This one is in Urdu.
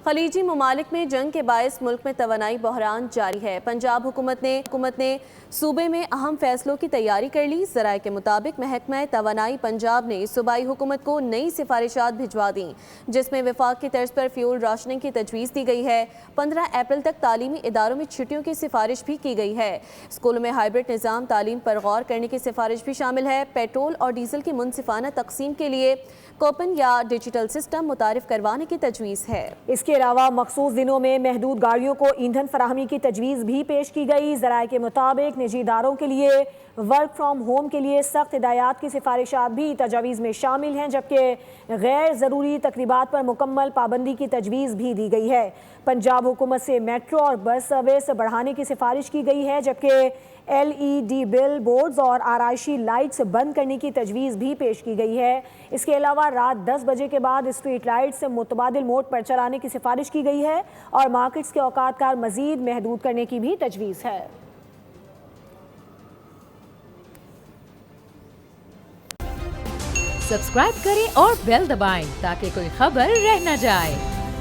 خلیجی ممالک میں جنگ کے باعث ملک میں توانائی بحران جاری ہے۔ پنجاب حکومت نے صوبے میں اہم فیصلوں کی تیاری کر لی۔ ذرائع کے مطابق محکمہ توانائی پنجاب نے صوبائی حکومت کو نئی سفارشات بھجوا دیں، جس میں وفاق کی طرز پر فیول راشننگ کی تجویز دی گئی ہے۔ 15 اپریل تک تعلیمی اداروں میں چھٹیوں کی سفارش بھی کی گئی ہے۔ اسکولوں میں ہائبرڈ نظام تعلیم پر غور کرنے کی سفارش بھی شامل ہے۔ پیٹرول اور ڈیزل کی منصفانہ تقسیم کے لیے کوپن یا ڈیجیٹل سسٹم متعارف کروانے کی تجویز ہے۔ اس کے علاوہ مخصوص دنوں میں محدود گاڑیوں کو ایندھن فراہمی کی تجویز بھی پیش کی گئی۔ ذرائع کے مطابق نجی اداروں کے لیے ورک فرام ہوم کے لیے سخت ہدایات کی سفارشات بھی تجاویز میں شامل ہیں، جبکہ غیر ضروری تقریبات پر مکمل پابندی کی تجویز بھی دی گئی ہے۔ پنجاب حکومت سے میٹرو اور بس سروس بڑھانے کی سفارش کی گئی ہے، جبکہ LED بل بورڈز اور آرائشی لائٹس بند کرنے کی تجویز بھی پیش کی گئی ہے۔ اس کے علاوہ رات 10 بجے کے بعد اسٹریٹ لائٹس متبادل موڈ پر چلانے کی سفارش کی گئی ہے اور مارکیٹس کے اوقات کا مزید محدود کرنے کی بھی تجویز ہے۔ سبسکرائب کریں اور بیل دبائیں تاکہ کوئی خبر رہ نہ جائے۔